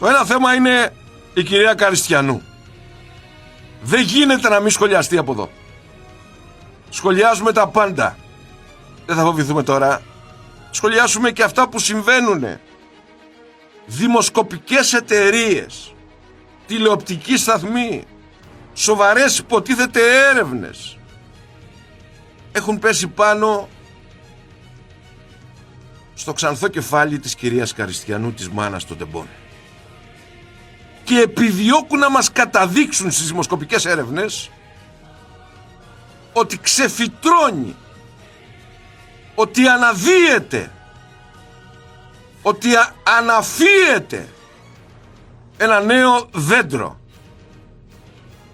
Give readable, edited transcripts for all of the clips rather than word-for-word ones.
Το ένα θέμα είναι η κυρία Καριστιανού. Δεν γίνεται να μην σχολιαστεί από εδώ. Σχολιάζουμε τα πάντα. Δεν θα φοβηθούμε τώρα. Σχολιάσουμε και αυτά που συμβαίνουνε. Δημοσκοπικές εταιρείες, τηλεοπτικοί σταθμοί, σοβαρές υποτίθεται έρευνες έχουν πέσει πάνω στο ξανθό κεφάλι της κυρίας Καριστιανού, της μάνας των τεμπών, και επιδιώκουν να μας καταδείξουν στις δημοσκοπικές έρευνες ότι ξεφυτρώνει, ότι αναδύεται, ότι αναφύεται ένα νέο δέντρο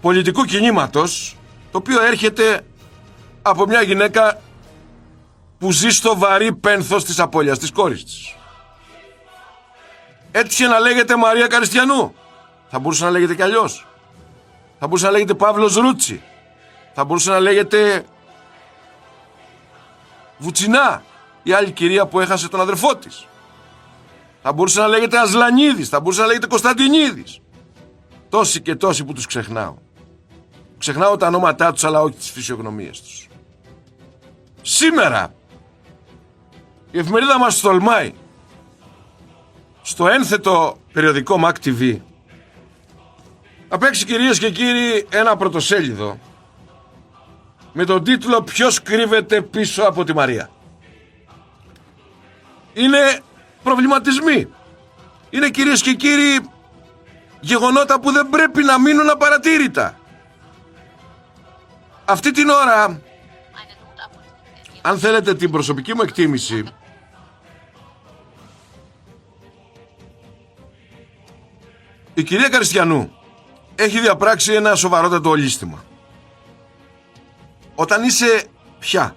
πολιτικού κινήματος, το οποίο έρχεται από μια γυναίκα που ζει στο βαρύ πένθος της απώλειας της κόρης της. Έτυχε να λέγεται Μαρία Καριστιανού. Θα μπορούσε να λέγεται κι αλλιώς. Θα μπορούσε να λέγεται Παύλος Ρούτσι. Θα μπορούσε να λέγεται Βουτσινά, η άλλη κυρία που έχασε τον αδερφό της. Θα μπορούσε να λέγεται Ασλανίδης. Θα μπορούσε να λέγεται Κωνσταντινίδης. Τόσοι και τόσοι που τους ξεχνάω. Ξεχνάω τα ονόματά τους, αλλά όχι τις φυσιογνωμίες τους. Σήμερα η εφημερίδα μας τολμάει στο ένθετο περιοδικό MAC TV να παίξει, κυρίες και κύριοι, ένα πρωτοσέλιδο με τον τίτλο «Ποιος κρύβεται πίσω από τη Μαρία». Είναι προβληματισμοί. Είναι, κυρίες και κύριοι, γεγονότα που δεν πρέπει να μείνουν απαρατήρητα. Αυτή την ώρα, αν θέλετε την προσωπική μου εκτίμηση, η κυρία Καριστιανού έχει διαπράξει ένα σοβαρότατο ολίσθημα. Όταν είσαι πια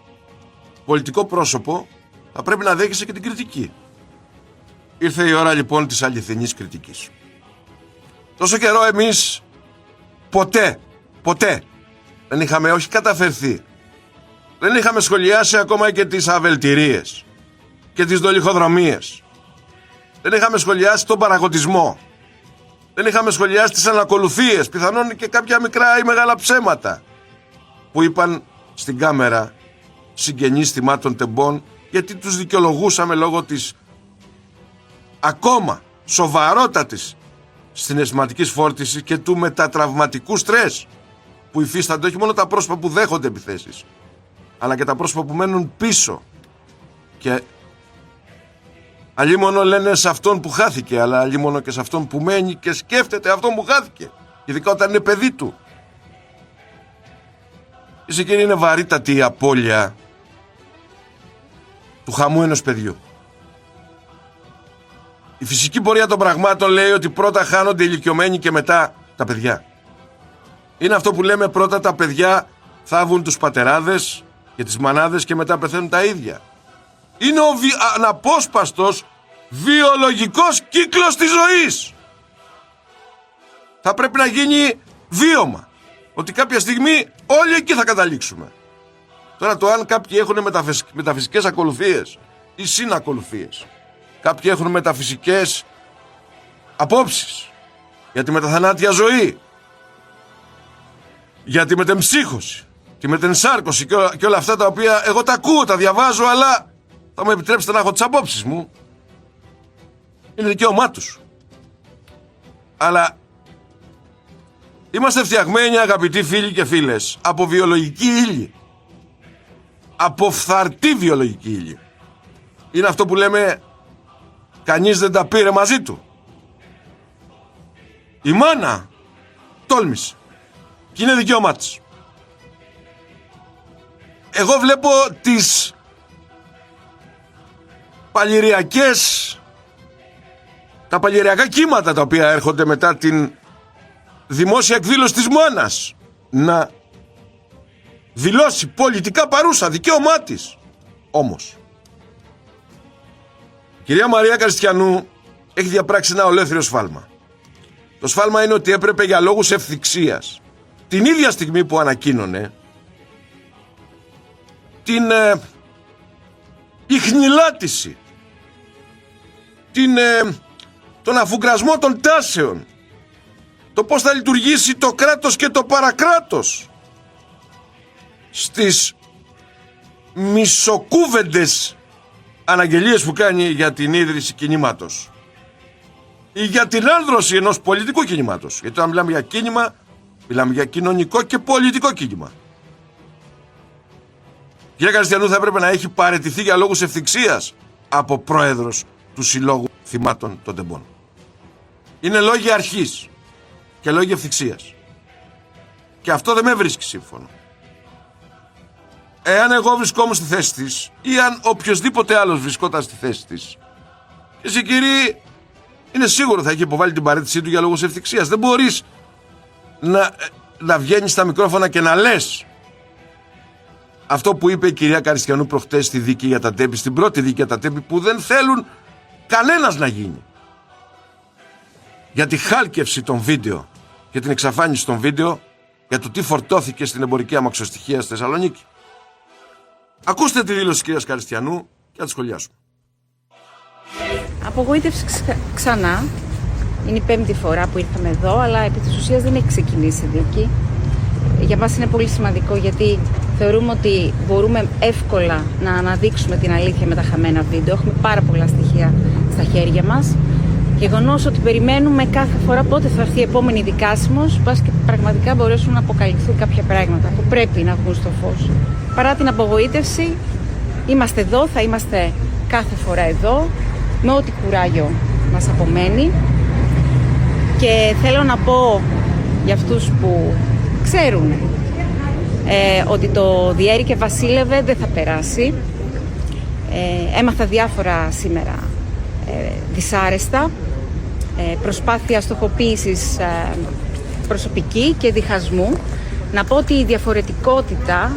πολιτικό πρόσωπο, θα πρέπει να δέχεσαι και την κριτική. Ήρθε η ώρα λοιπόν της αληθινής κριτικής. Τόσο καιρό εμείς ποτέ δεν είχαμε όχι καταφερθεί, δεν είχαμε σχολιάσει ακόμα και τις αβελτηρίες και τις δολιχοδρομίες. Δεν είχαμε σχολιάσει τον παραγωτισμό. Δεν είχαμε σχολιάσει τις ανακολουθίες, πιθανόν και κάποια μικρά ή μεγάλα ψέματα που είπαν στην κάμερα συγγενείς θυμάτων τεμπών, γιατί τους δικαιολογούσαμε λόγω της ακόμα σοβαρότατης συναισθηματικής φόρτισης και του μετατραυματικού στρες που υφίστανται όχι μόνο τα πρόσωπα που δέχονται επιθέσεις, αλλά και τα πρόσωπα που μένουν πίσω και αλλήμωνο λένε σε αυτόν που χάθηκε, αλλά αλλήμωνο και σε αυτόν που μένει και σκέφτεται αυτόν που χάθηκε, ειδικά όταν είναι παιδί του. Ίσως και είναι βαρύτατη η απώλεια του χαμού ενός παιδιού. Η φυσική πορεία των πραγμάτων λέει ότι πρώτα χάνονται οι ηλικιωμένοι και μετά τα παιδιά. Είναι αυτό που λέμε, πρώτα τα παιδιά θάβουν τους πατεράδες και τις μανάδες και μετά πεθαίνουν τα ίδια. Είναι ο αναπόσπαστος βιολογικός κύκλος της ζωής. Θα πρέπει να γίνει βίωμα, ότι κάποια στιγμή όλοι εκεί θα καταλήξουμε. Τώρα το αν κάποιοι έχουν μεταφυσικές ακολουθίες ή συνακολουθίες, κάποιοι έχουν μεταφυσικές απόψεις για τη μεταθανάτια ζωή, για τη μετεμψύχωση, τη μετενσάρκωση και όλα αυτά τα οποία εγώ τα ακούω, τα διαβάζω, αλλά θα μου επιτρέψετε να έχω τις απόψεις μου. Είναι δικαίωμά τους. Αλλά είμαστε φτιαγμένοι, αγαπητοί φίλοι και φίλες, από βιολογική ύλη. Από φθαρτή βιολογική ύλη. Είναι αυτό που λέμε, κανείς δεν τα πήρε μαζί του. Η μάνα τόλμησε και είναι δικαίωμά της. Εγώ βλέπω τις τα παλιριακά κύματα τα οποία έρχονται μετά την δημόσια εκδήλωση της μάνας να δηλώσει πολιτικά παρούσα, δικαίωμά της. Όμως η κυρία Μαρία Καριστιανού έχει διαπράξει ένα ολέθριο σφάλμα. Το σφάλμα είναι ότι έπρεπε για λόγους ευθυξίας, την ίδια στιγμή που ανακοίνωνε την ιχνηλάτηση, τον αφουγκρασμό των τάσεων, το πώς θα λειτουργήσει το κράτος και το παρακράτος, στις μισοκούβεντες αναγγελίες που κάνει για την ίδρυση κινήματος ή για την άνδρωση ενός πολιτικού κινήματος. Γιατί όταν μιλάμε για κίνημα, μιλάμε για κοινωνικό και πολιτικό κίνημα. Κύριε Καριστιανού, θα έπρεπε να έχει παραιτηθεί για λόγους ευθυξίας από πρόεδρος του Συλλόγου Θυμάτων των Τεμπών. Είναι λόγοι αρχής και λόγοι ευθυξίας. Και αυτό δεν με βρίσκει σύμφωνο. Εάν εγώ βρισκόμουν στη θέση της ή αν οποιοσδήποτε άλλος βρισκόταν στη θέση της, εσύ κύριε, είναι σίγουρο θα έχει υποβάλει την παραίτησή του για λόγους ευθυξίας. Δεν μπορείς να βγαίνεις στα μικρόφωνα και να λες αυτό που είπε η κυρία Καριστιανού προχτές στη δίκη για τα Τέμπη, στην πρώτη δίκη για τα Τέμπη, που δεν θέλουν κανένας να γίνει. Για τη χάλκευση των βίντεο, για την εξαφάνιση των βίντεο, για το τι φορτώθηκε στην εμπορική αμαξοστοιχεία στη Θεσσαλονίκη. Ακούστε τη δήλωση της κυρίας Καριστιανού και θα τη σχολιάσουμε. Απογοήτευση ξανά. Είναι η 5η φορά που ήρθαμε εδώ, αλλά επί της ουσίας δεν έχει ξεκινήσει η δίκη. Για μας είναι πολύ σημαντικό, γιατί θεωρούμε ότι μπορούμε εύκολα να αναδείξουμε την αλήθεια με τα χαμένα βίντεο. Έχουμε πάρα πολλά στοιχεία στα χέρια μας. Γεγονός ότι περιμένουμε κάθε φορά πότε θα έρθει η επόμενη δικάσιμος, πας και πραγματικά μπορέσουν να αποκαλυφθούν κάποια πράγματα που πρέπει να βγουν στο φως. Παρά την απογοήτευση, είμαστε εδώ, θα είμαστε κάθε φορά εδώ, με ό,τι κουράγιο μας απομένει. Και θέλω να πω για αυτούς που ξέρουν ότι το διέρη και βασίλευε δεν θα περάσει. Έμαθα διάφορα σήμερα δυσάρεστα, προσπάθεια στοχοποίησης προσωπική και διχασμού. Να πω ότι η διαφορετικότητα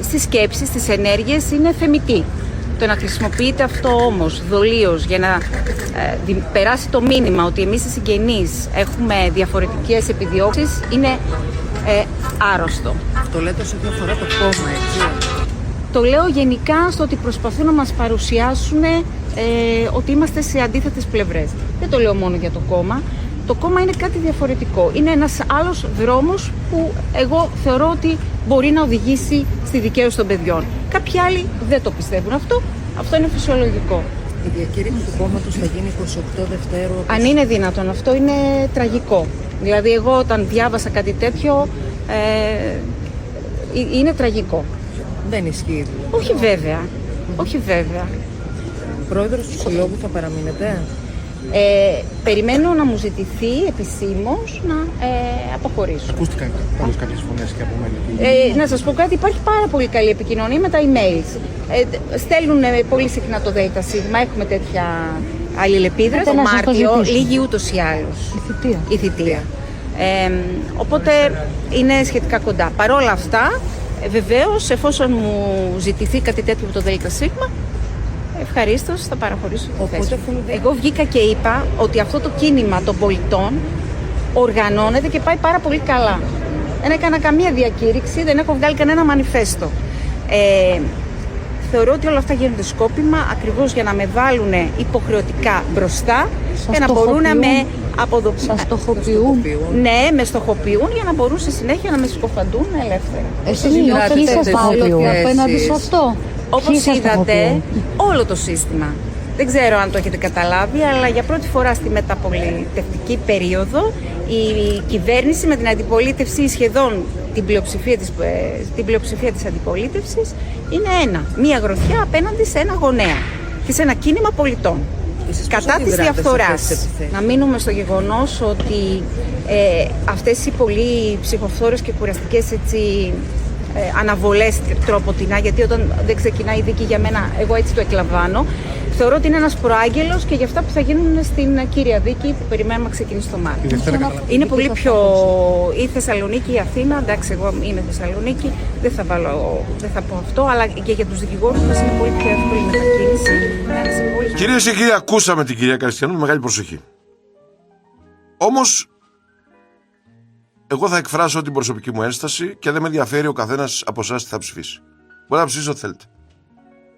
στις σκέψεις, στις ενέργειες είναι θεμιτή. Το να χρησιμοποιείται αυτό όμως δολίως για να περάσει το μήνυμα ότι εμείς οι συγγενείς έχουμε διαφορετικές επιδιώξεις είναι άρρωστο. Το λέτε σε ό,τι αφορά το κόμμα, έτσι? Το λέω γενικά στο ότι προσπαθούν να μας παρουσιάσουν ότι είμαστε σε αντίθετες πλευρές. Δεν το λέω μόνο για το κόμμα. Το κόμμα είναι κάτι διαφορετικό. Είναι ένας άλλος δρόμος που εγώ θεωρώ ότι μπορεί να οδηγήσει στη δικαίωση των παιδιών. Κάποιοι άλλοι δεν το πιστεύουν αυτό. Αυτό είναι φυσιολογικό. Η διακήρυξη του κόμματος θα γίνει 28 Δευτέρου. Αν είναι δυνατόν, αυτό είναι τραγικό. Δηλαδή, εγώ όταν διάβασα κάτι τέτοιο, είναι τραγικό. Δεν ισχύει. Όχι βέβαια. Όχι βέβαια. Πρόεδρος του Συλλόγου θα παραμείνετε? Περιμένω να μου ζητηθεί επισήμως να αποχωρήσω. Ακούστηκαν πάντως κάποιες φωνές και από μέλη. Να σας πω κάτι, υπάρχει πάρα πολύ καλή επικοινωνία με τα emails. Στέλνουν πολύ συχνά το ΔΣ, έχουμε τέτοια αλληλεπίδραση. Το Μάρτιο λύγει ούτως ή άλλως η θητεία. Οπότε είναι σχετικά κοντά. Παρόλα αυτά, βεβαίως, εφόσον μου ζητηθεί κάτι τέτοιο από το ΔΣ, ευχαρίστως θα παραχωρήσω τη θέση. Εγώ βγήκα και είπα ότι αυτό το κίνημα των πολιτών οργανώνεται και πάει πάρα πολύ καλά. Δεν έκανα καμία διακήρυξη, δεν έχω βγάλει κανένα μανιφέστο. Θεωρώ ότι όλα αυτά γίνονται σκόπιμα ακριβώς για να με βάλουν υποχρεωτικά μπροστά και να μπορούν να με Σας στοχοποιούν. Ναι, με στοχοποιούν για να μπορούν στη συνέχεια να με συκοφαντούν ελεύθερα. Εσείς νιώθετε στοχοποιούν απέναντι σε αυτό? Όπως είδατε, όλο το σύστημα. Δεν ξέρω αν το έχετε καταλάβει, αλλά για πρώτη φορά στη μεταπολιτευτική περίοδο η κυβέρνηση με την αντιπολίτευση, σχεδόν την πλειοψηφία της αντιπολίτευσης, είναι μία γροθιά απέναντι σε ένα γονέα και σε ένα κίνημα πολιτών. Κατά της διαφθοράς. Να μείνουμε στο γεγονός ότι αυτές οι πολύ ψυχοφθόρες και κουραστικές αναβολές τρόποτινά, γιατί όταν δεν ξεκινάει η δίκη για μένα, εγώ έτσι το εκλαμβάνω, θεωρώ ότι είναι ένας προάγγελος και για αυτά που θα γίνουν στην κύρια δίκη που περιμένουμε να ξεκινήσει το Μάρτιο. Είναι πολύ πιο... η Θεσσαλονίκη, η Αθήνα, εντάξει, εγώ είμαι Θεσσαλονίκη, δεν θα πω αυτό, αλλά και για τους δικηγόρους μας είναι πολύ πιο εύκολη η μετακίνηση. Κυρίες και κύριοι, ακούσαμε την κυρία Καριστιανού με μεγάλη προσοχή. Όμως, εγώ θα εκφράσω την προσωπική μου ένσταση και δεν με ενδιαφέρει ο καθένας από εσάς τι θα ψηφίσει. Μπορεί να ψηφίσει ό,τι θέλετε.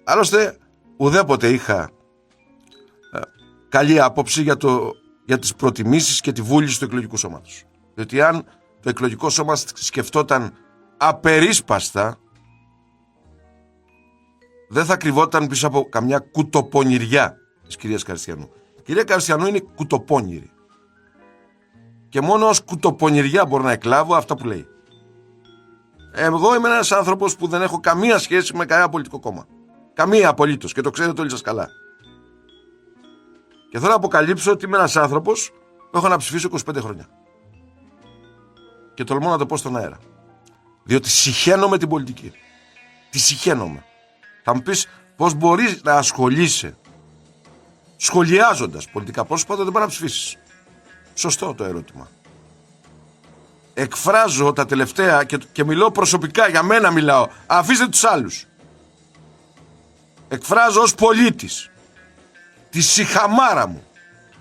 Άλλωστε, ουδέποτε είχα καλή άποψη για τις προτιμήσεις και τη βούληση του εκλογικού σώματος. Διότι αν το εκλογικό σώμα σκεφτόταν απερίσπαστα, δεν θα κρυβόταν πίσω από καμιά κουτοπονηριά της κυρίας Καριστιανού. Η κυρία Καριστιανού είναι κουτοπόνηρη. Και μόνο ως κουτοπονηριά μπορώ να εκλάβω αυτά που λέει. Εγώ είμαι ένας άνθρωπος που δεν έχω καμία σχέση με κανένα πολιτικό κόμμα. Καμία απολύτως, και το ξέρετε όλοι σας καλά. Και θέλω να αποκαλύψω ότι είμαι ένας άνθρωπος που έχω να ψηφίσω 25 χρόνια. Και τολμώ να το πω στον αέρα. Διότι συχαίνομαι την πολιτική. Τη συχαίνομαι. Θα μου πεις πώς μπορείς να ασχολείσαι σχολιάζοντας πολιτικά πρόσωπα όταν δεν πάει να ψηφίσεις. Σωστό το ερώτημα. Εκφράζω τα τελευταία και μιλώ προσωπικά, για μένα μιλάω. Αφήστε τους άλλους. Εκφράζω ως πολίτης τη σιχαμάρα μου,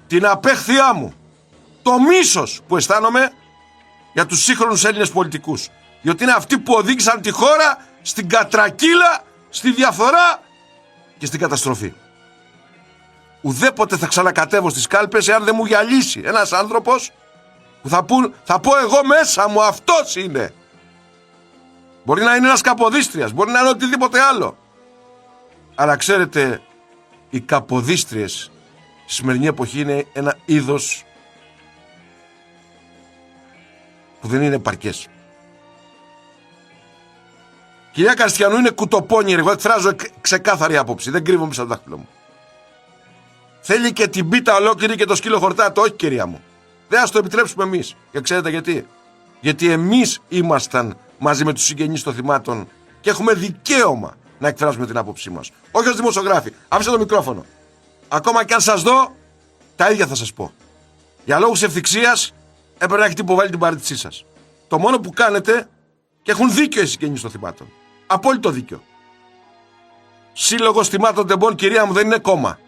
την απέχθειά μου, το μίσος που αισθάνομαι για τους σύγχρονους Έλληνες πολιτικούς. Διότι είναι αυτοί που οδήγησαν τη χώρα στην κατρακύλα, στη διαφθορά και στην καταστροφή. Ουδέποτε θα ξανακατεύω στις κάλπες εάν δεν μου γυαλίσει ένας άνθρωπος που θα πω εγώ μέσα μου αυτός είναι. Μπορεί να είναι ένας Καποδίστριας, μπορεί να είναι οτιδήποτε άλλο. Αλλά ξέρετε, οι Καποδίστριες στη σημερινή εποχή είναι ένα είδος που δεν είναι επαρκές. Κυρία Καριστιανού είναι κουτοπόνιερη. Εγώ εκφράζω ξεκάθαρη άποψη. Δεν κρύβομαι πίσω από το δάχτυλο μου. Θέλει και την πίτα ολόκληρη και το σκύλο χορτάτο. Όχι, κυρία μου. Δεν ας το επιτρέψουμε εμείς. Και ξέρετε γιατί? Γιατί εμείς ήμασταν μαζί με τους συγγενείς των θυμάτων και έχουμε δικαίωμα να εκφράσουμε την άποψή μας. Όχι ως δημοσιογράφοι. Άφησα το μικρόφωνο. Ακόμα και αν σας δω, τα ίδια θα σας πω. Για λόγους ευθυξίας έπρεπε να έχετε υποβάλει την παρέτησή σας. Το μόνο που κάνετε, και έχουν δίκιο οι συγγενείς των θυμάτων. Απόλυτο δίκιο. Σύλλογος θυμάτων τεμπών, κυρία μου, δεν είναι κόμμα.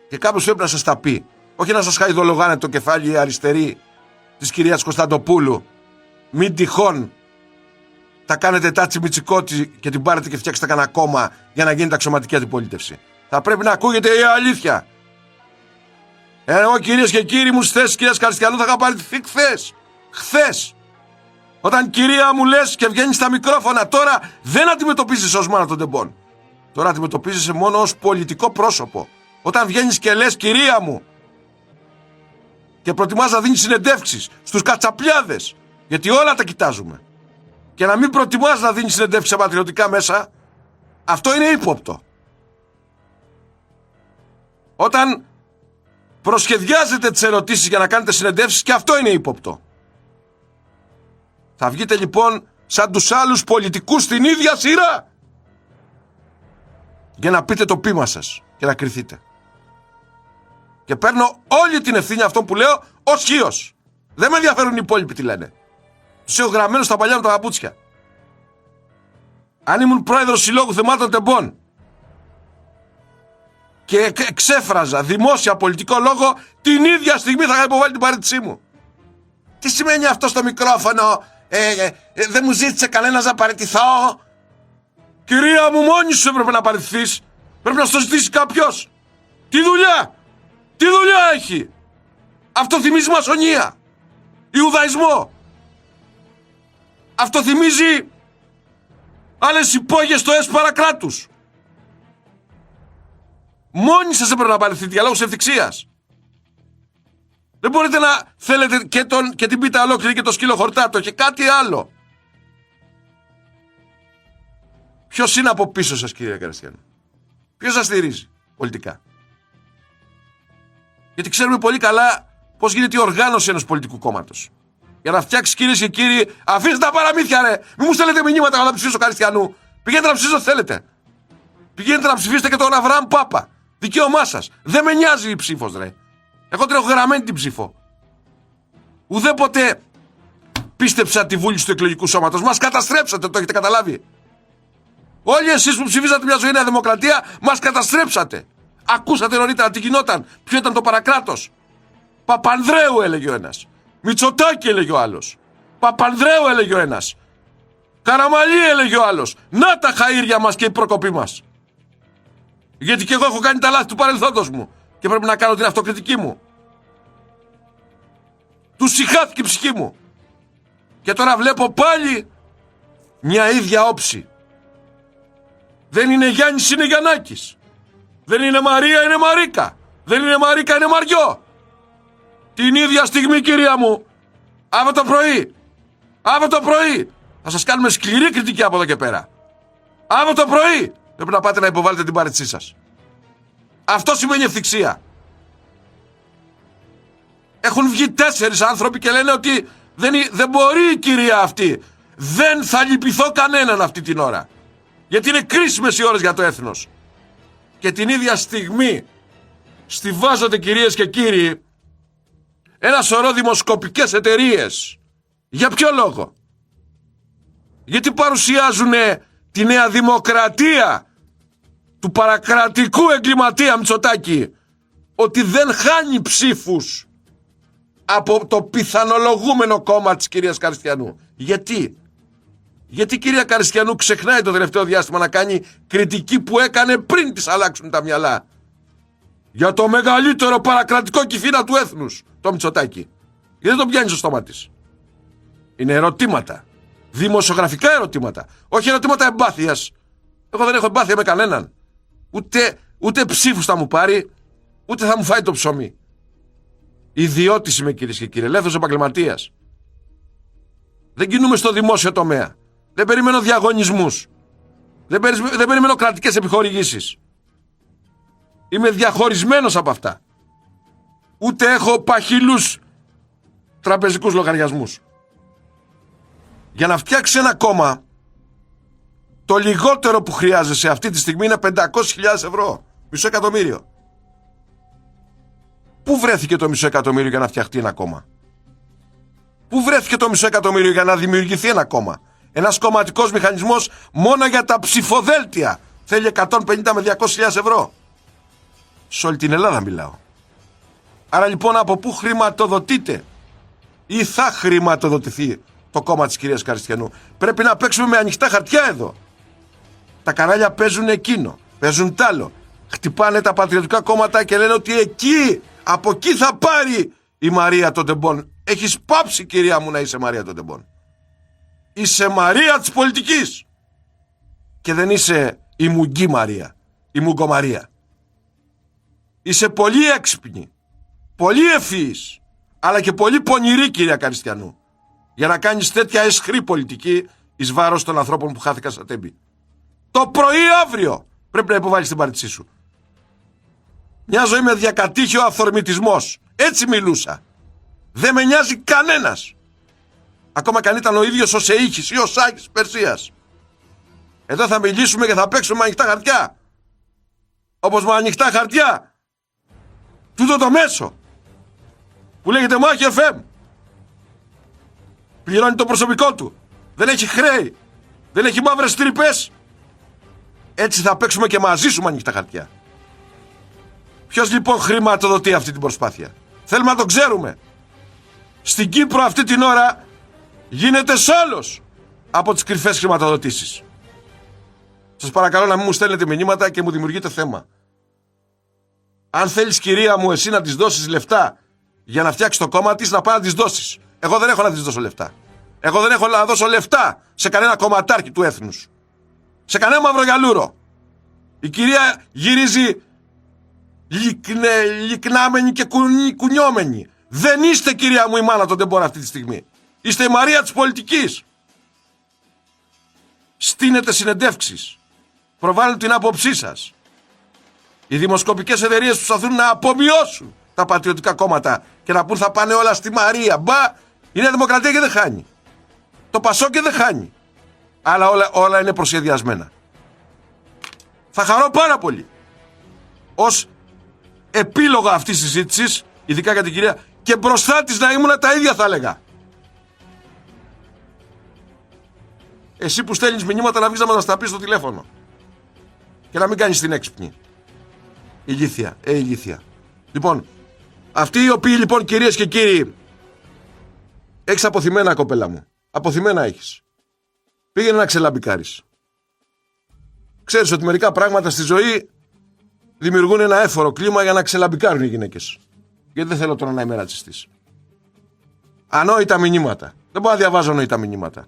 Και κάποιος πρέπει να σας τα πει. Όχι να σας χαϊδολογάνε το κεφάλι οι αριστεροί της κυρίας Κωνσταντοπούλου. Μην τυχόν τα κάνετε τάτσι μιτσικότσι και την πάρετε και φτιάξετε κανένα κόμμα για να γίνεται αξιωματική αντιπολίτευση. Θα πρέπει να ακούγεται η αλήθεια. Εγώ, κυρίες και κύριοι μου, στις θέσεις κυρίας Καριστιανού θα είχα παραιτηθεί χθες. Όταν, κυρία μου, λες και βγαίνεις στα μικρόφωνα, τώρα δεν αντιμετωπίζεις ως μάνα των τεμπών. Τώρα αντιμετωπίζεις μόνο ως πολιτικό πρόσωπο. Όταν βγαίνεις και λες, κυρία μου, και προτιμάς να δίνεις συνεντεύξεις στους κατσαπλιάδες, γιατί όλα τα κοιτάζουμε, και να μην προτιμάς να δίνεις συνεντεύξεις σε πατριωτικά μέσα, αυτό είναι ύποπτο. Όταν προσχεδιάζετε τις ερωτήσεις για να κάνετε συνεντεύξεις, και αυτό είναι ύποπτο. Θα βγείτε λοιπόν σαν τους άλλους πολιτικούς στην ίδια σειρά για να πείτε το πείμα σας και να κριθείτε. Και παίρνω όλη την ευθύνη αυτών που λέω ως χίος. Δεν με ενδιαφέρουν οι υπόλοιποι τι λένε. Τους έχω γραμμένους στα παλιά μου τα παπούτσια. Αν ήμουν πρόεδρος Συλλόγου Θεμάτων Τεμπών και εξέφραζα δημόσια πολιτικό λόγο, την ίδια στιγμή θα είχα υποβάλει την παραίτησή μου. Τι σημαίνει αυτό στο μικρόφωνο? Δεν μου ζήτησε κανένας να παραιτηθώ. Κυρία μου, μόνη σου έπρεπε να παραιτηθείς. Πρέπει να στο ζητήσει κάποιος. Τι δουλειά έχει? Αυτό θυμίζει μασονία, Ιουδαϊσμό. Αυτό θυμίζει άλλες υπόγειες στο παρακράτους. Μόνοι σας έπρεπε να παραιτηθείτε για λόγους ευθυξίας. Δεν μπορείτε να θέλετε και την πίτα ολόκληρη και το σκύλο χορτάτο και κάτι άλλο. Ποιος είναι από πίσω σας, κύριε Καριστιανού? Ποιος σας στηρίζει πολιτικά? Γιατί ξέρουμε πολύ καλά πώς γίνεται η οργάνωση ενός πολιτικού κόμματος. Για να φτιάξει, κυρίες και κύριοι, αφήστε τα παραμύθια, ρε! Μην μου στέλνετε μηνύματα για να ψηφίσω Καριστιανού. Πηγαίνετε να ψηφίσετε ό,τι θέλετε. Πηγαίνετε να ψηφίσετε και τον Αβραάμ Πάπα. Δικαίωμά σας. Δεν με νοιάζει η ψήφος, ρε. Εγώ την έχω γραμμένη την ψήφο. Ουδέποτε πίστεψα τη βούληση του εκλογικού σώματος. Μας καταστρέψατε, το έχετε καταλάβει? Όλοι εσείς που ψηφίσατε μια ζωή Νέα Δημοκρατία, μας καταστρέψατε. Ακούσατε νωρίτερα τι γινόταν? Ποιο ήταν το παρακράτος? Παπανδρέου έλεγε ο ένας. Μητσοτάκη έλεγε ο άλλος. Παπανδρέου έλεγε ο ένας. Καραμαλή έλεγε ο άλλος. Να τα χαΐρια μας και η προκοπή μας. Γιατί και εγώ έχω κάνει τα λάθη του παρελθόντος μου. και πρέπει να κάνω την αυτοκριτική μου. Του συχάθηκε η ψυχή μου. Και τώρα βλέπω πάλι μια ίδια όψη. Δεν είναι Γιάννης, είναι Γιαννάκης. Δεν είναι Μαρία, είναι Μαρίκα. Δεν είναι Μαρίκα, είναι Μαριό. Την ίδια στιγμή, κυρία μου, αύριο το πρωί, θα σας κάνουμε σκληρή κριτική από εδώ και πέρα. Αύριο το πρωί πρέπει να πάτε να υποβάλλετε την παρέτησή σας. Αυτό σημαίνει ευθυξία. Έχουν βγει 4 άνθρωποι και λένε ότι δεν μπορεί η κυρία αυτή. Δεν θα λυπηθώ κανέναν αυτή την ώρα. Γιατί είναι κρίσιμες οι ώρες για το έθνος. Και την ίδια στιγμή στιβάζονται, κυρίες και κύριοι, ένα σωρό δημοσκοπικές εταιρείες. Για ποιο λόγο? Γιατί παρουσιάζουν τη Νέα Δημοκρατία του παρακρατικού εγκληματία Μητσοτάκη ότι δεν χάνει ψήφους από το πιθανολογούμενο κόμμα της κυρίας Καριστιανού. Γιατί? Γιατί η κυρία Καριστιανού ξεχνάει το τελευταίο διάστημα να κάνει κριτική που έκανε πριν της αλλάξουν τα μυαλά για το μεγαλύτερο παρακρατικό κυφίνα του έθνους, το Μητσοτάκη. Γιατί δεν το πιάνει στο στόμα της. Είναι ερωτήματα. Δημοσιογραφικά ερωτήματα. Όχι ερωτήματα εμπάθειας. Εγώ δεν έχω εμπάθεια με κανέναν. Ούτε ψήφους θα μου πάρει, ούτε θα μου φάει το ψωμί. Ιδιώτης είμαι, κυρίες και κύριοι, ελεύθερος επαγγελματίας. Δεν κινούμε στο δημόσιο τομέα. Δεν περιμένω διαγωνισμούς. Δεν περιμένω κρατικές επιχορηγήσεις. Είμαι διαχωρισμένος από αυτά. Ούτε έχω παχυλούς τραπεζικούς λογαριασμούς. Για να φτιάξει ένα κόμμα, το λιγότερο που χρειάζεσαι αυτή τη στιγμή είναι 500.000 ευρώ. $500.000. Πού βρέθηκε το $500.000 για να φτιαχτεί ένα κόμμα? Πού βρέθηκε το $500.000 για να δημιουργηθεί ένα κόμμα? Ένας κομματικός μηχανισμός μόνο για τα ψηφοδέλτια θέλει 150 με 200.000 ευρώ. Σε όλη την Ελλάδα μιλάω. Άρα λοιπόν, από πού χρηματοδοτείται ή θα χρηματοδοτηθεί το κόμμα της κυρίας Καριστιανού? Πρέπει να παίξουμε με ανοιχτά χαρτιά εδώ. Τα κανάλια παίζουν εκείνο, παίζουν τ' άλλο. Χτυπάνε τα πατριωτικά κόμματα και λένε ότι από εκεί θα πάρει η Μαρία των Τεμπών. Έχεις πάψει, κυρία μου, να είσαι Μαρία των Τεμπών. Είσαι Μαρία της πολιτικής. Και δεν είσαι η Μουγκή Μαρία, η Μουγκομαρία. Είσαι πολύ έξυπνη, πολύ ευφυής, αλλά και πολύ πονηρή, κυρία Καριστιανού, για να κάνεις τέτοια αισχρή πολιτική εις βάρος των ανθρώπων που χάθηκαν στα Τέμπη. Το πρωί αύριο πρέπει να υποβάλεις την παρέτησή σου. Μια ζωή με διακατήχιο αυθορμητισμός. Έτσι μιλούσα. Δεν με νοιάζει κανένας. Ακόμα κι αν ήταν ο ίδιος ο Σεΐχης ή ο Σάκης Περσίας. Εδώ θα μιλήσουμε και θα παίξουμε με ανοιχτά χαρτιά. Όπως με ανοιχτά χαρτιά τούτο το μέσο που λέγεται Μάχη FM. Πληρώνει το προσωπικό του. Δεν έχει χρέη. Δεν έχει μαύρες τρύπες. Έτσι θα παίξουμε και μαζί σου με ανοιχτά χαρτιά. Ποιος λοιπόν χρηματοδοτεί αυτή την προσπάθεια? Θέλουμε να το ξέρουμε. Στην Κύπρο αυτή την ώρα γίνεται σόλος από τις κρυφές χρηματοδοτήσεις. Σας παρακαλώ να μην μου στέλνετε μηνύματα και μου δημιουργείτε θέμα. Αν θέλεις, κυρία μου, εσύ να της δώσεις λεφτά για να φτιάξει το κόμμα της, να πάει να της δώσεις. Εγώ δεν έχω να της δώσω λεφτά. Εγώ δεν έχω να δώσω λεφτά σε κανένα κομματάρχη του έθνους. Σε κανένα μαυρογιαλούρο. Η κυρία γυρίζει λυκνάμενη και κουνιόμενη. Δεν είστε, κυρία μου, η μάνα των Τεμπών αυτή τη στιγμή. Είστε η Μαρία της πολιτικής. Στείνετε συνεντεύξεις. Προβάλλουν την άποψή σας. Οι δημοσκοπικές εταιρείες προσπαθούν να απομειώσουν τα πατριωτικά κόμματα και να πούν θα πάνε όλα στη Μαρία. Μπα, η Νέα Δημοκρατία και δεν χάνει. Το Πασόκ και δεν χάνει. Αλλά όλα είναι προσχεδιασμένα. Θα χαρώ πάρα πολύ ως επίλογο αυτής της συζήτησης, ειδικά για την κυρία, και μπροστά της να ήμουν τα ίδια θα έλεγα. Εσύ που στέλνεις μηνύματα να βγεις να μας τα πεις στο τηλέφωνο και να μην κάνεις την έξυπνη. Ηλίθεια, ηλίθεια. Λοιπόν, αυτοί οι οποίοι λοιπόν, κυρίες και κύριοι, έχεις αποθυμένα, κοπέλα μου. Αποθυμένα έχεις. Πήγαινε να ξελαμπικάρεις. Ξέρεις ότι μερικά πράγματα στη ζωή δημιουργούν ένα έφορο κλίμα για να ξελαμπικάρουν οι γυναίκες. Γιατί δεν θέλω τώρα να είμαι ρατσιστής. Ανόητα μηνύματα. Δεν μπορώ να διαβάζω ανόητα μηνύματα.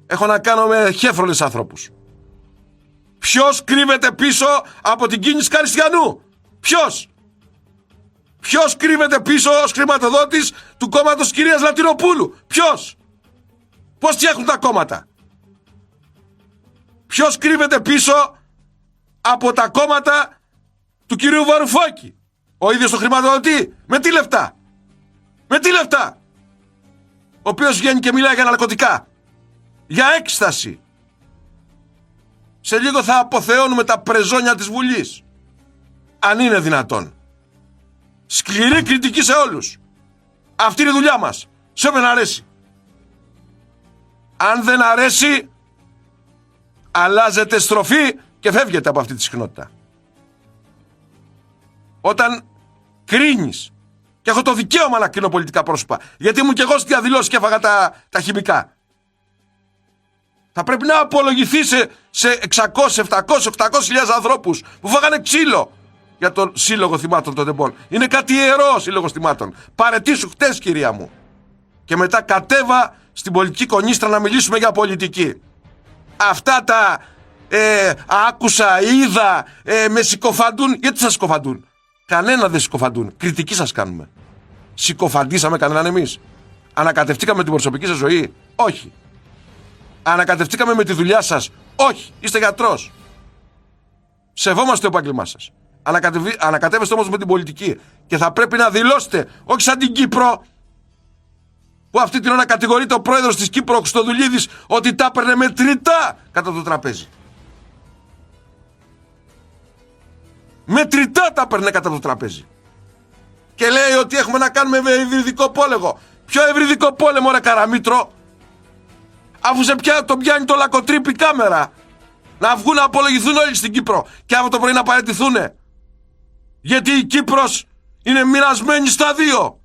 Έχω να κάνω με χέφρολες ανθρώπους. Ποιος κρύβεται πίσω από την κίνηση Καριστιανού? Ποιος? Ποιος κρύβεται πίσω ως χρηματοδότης του κόμματος της κυρίας Λατινοπούλου? Ποιος? Πώς φτιάχνουν τα κόμματα? Ποιος κρύβεται πίσω από τα κόμματα του κυρίου Βαρουφάκη? Ο ίδιος το χρηματοδοτεί. Με τι λεφτά? Με τι λεφτά? Ο οποίος βγαίνει και μιλάει για ναρκωτικά, για έκσταση. Σε λίγο θα αποθεώνουμε τα πρεζόνια της Βουλής. Αν είναι δυνατόν. Σκληρή κριτική σε όλους. Αυτή είναι η δουλειά μας. Σε όποιον αρέσει. Αν δεν αρέσει, αλλάζετε στροφή και φεύγετε από αυτή τη συχνότητα. Όταν κρίνεις, και έχω το δικαίωμα να κρίνω πολιτικά πρόσωπα, γιατί ήμουν και εγώ στις διαδηλώσεις και έφαγα τα χημικά, θα πρέπει να απολογηθεί σε 600, 700, 800.000 ανθρώπους που φάγανε ξύλο για τον Σύλλογο Θυμάτων των Τεμπών. Είναι κάτι ιερό ο Σύλλογος Θυμάτων. Παρετήσου χτες, κυρία μου. Και μετά κατέβα στην πολιτική κονίστρα να μιλήσουμε για πολιτική. Αυτά τα άκουσα, είδα, με συκοφαντούν. Γιατί σας συκοφαντούν? Κανένα δεν συκοφαντούν. Κριτική σας κάνουμε. Συκοφαντήσαμε κανέναν εμείς? Ανακατευτήκαμε την προσωπική σας ζωή? Όχι. Ανακατευτήκαμε με τη δουλειά σας? Όχι. Είστε γιατρός. Σεβόμαστε το επάγγελμά σας. Ανακατεύεστε όμως με την πολιτική. Και θα πρέπει να δηλώσετε, όχι σαν την Κύπρο, που αυτή την ώρα κατηγορείται ο πρόεδρος της Κύπρου, ο Χριστοδουλίδης, ότι τα έπαιρνε μετρητά κατά το τραπέζι. Μετρητά τα έπαιρνε κατά το τραπέζι. Και λέει ότι έχουμε να κάνουμε με υβριδικό πόλεμο. Ποιο υβριδικό πόλεμο, ρε Καραμήτρο? Αφού τον πιάνει το λακοτρίπη κάμερα. Να βγουν να απολογηθούν όλοι στην Κύπρο και αύριο το πρωί να παραιτηθούν. Γιατί η Κύπρος είναι μοιρασμένη στα δύο.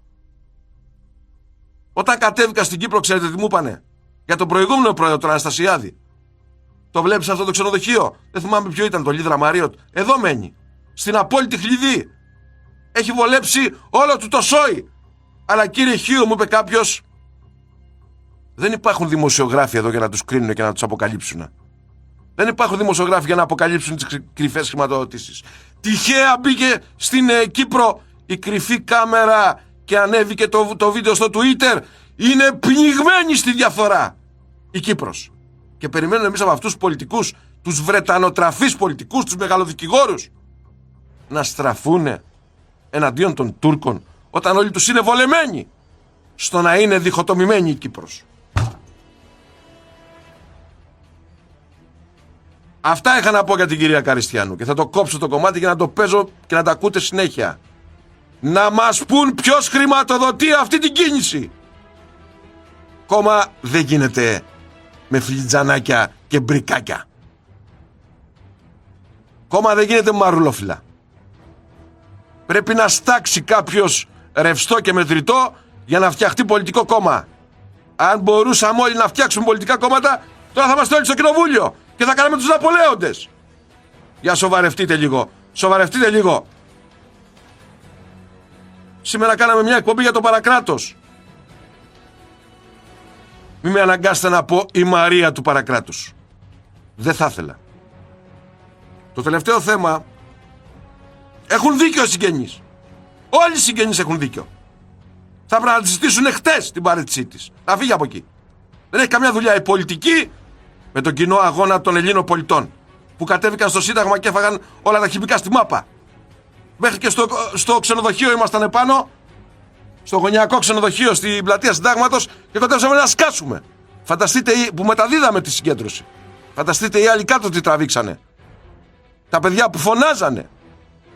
Όταν κατέβηκα στην Κύπρο, ξέρετε τι μου είπανε? Για τον προηγούμενο πρόεδρο, τον Αναστασιάδη. Το βλέπεις αυτό το ξενοδοχείο? Δεν θυμάμαι ποιο ήταν, το Λίδρα Μαρίωτ. Εδώ μένει. Στην απόλυτη Χλιδί. Έχει βολέψει όλο του το σόι. Αλλά κύριε Χίου, μου είπε κάποιος, δεν υπάρχουν δημοσιογράφοι εδώ για να τους κρίνουν και να τους αποκαλύψουν. Δεν υπάρχουν δημοσιογράφοι για να αποκαλύψουν τις κρυφές χρηματοδοτήσεις. Τυχαία μπήκε στην Κύπρο η κρυφή κάμερα και ανέβηκε το βίντεο στο Twitter. Είναι πνιγμένη στη διαφθορά η Κύπρος. Και περιμένουν εμείς από αυτούς τους πολιτικούς, τους βρετανοτραφείς πολιτικούς, τους μεγαλοδικηγόρους, να στραφούνε εναντίον των Τούρκων, όταν όλοι τους είναι βολεμένοι στο να είναι διχοτομημένη η Κύπρος. Αυτά είχα να πω για την κυρία Καριστιανού και θα το κόψω το κομμάτι για να το παίζω και να τα ακούτε συνέχεια. Να μας πούν ποιος χρηματοδοτεί αυτή την κίνηση. Κόμμα δεν γίνεται με φλιτζανάκια και μπρικάκια. Κόμμα δεν γίνεται με μαρουλόφυλλα. Πρέπει να στάξει κάποιος ρευστό και μετρητό για να φτιαχτεί πολιτικό κόμμα. Αν μπορούσαμε όλοι να φτιάξουμε πολιτικά κόμματα, τώρα θα είμαστε όλοι στο κοινοβούλιο και θα κάναμε τους Ναπολέοντες. Για σοβαρευτείτε λίγο. Σοβαρευτείτε λίγο. Σήμερα κάναμε μια εκπομπή για το παρακράτος. Μην με αναγκάσετε να πω η Μαρία του παρακράτους. Δεν θα ήθελα. Το τελευταίο θέμα. Έχουν δίκιο οι συγγενείς. Όλοι οι συγγενείς έχουν δίκιο. Θα πρέπει να τη ζητήσουν χτες την παρέτησή της. Να φύγει από εκεί. Δεν έχει καμιά δουλειά η πολιτική με τον κοινό αγώνα των Ελλήνων πολιτών που κατέβηκαν στο Σύνταγμα και έφαγαν όλα τα χημικά στη μάπα. Μέχρι και στο ξενοδοχείο ήμασταν επάνω, στο γωνιακό ξενοδοχείο στην πλατεία Συντάγματος και κοντέψαμε να σκάσουμε. Φανταστείτε που μεταδίδαμε τη συγκέντρωση. Φανταστείτε οι άλλοι κάτω τι τραβήξανε. Τα παιδιά που φωνάζανε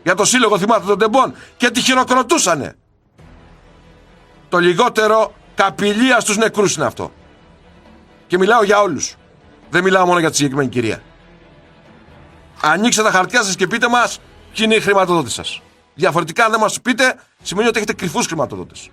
για το Σύλλογο Θυμάτων των Τεμπών και τη χειροκροτούσανε. Το λιγότερο καπηλεία στους νεκρούς είναι αυτό. Και μιλάω για όλους. Δεν μιλάω μόνο για τη συγκεκριμένη κυρία. Ανοίξτε τα χαρτιά σας και πείτε μας ποιοι είναι οι χρηματοδότες σας. Διαφορετικά αν δεν μας πείτε, σημαίνει ότι έχετε κρυφούς χρηματοδότες.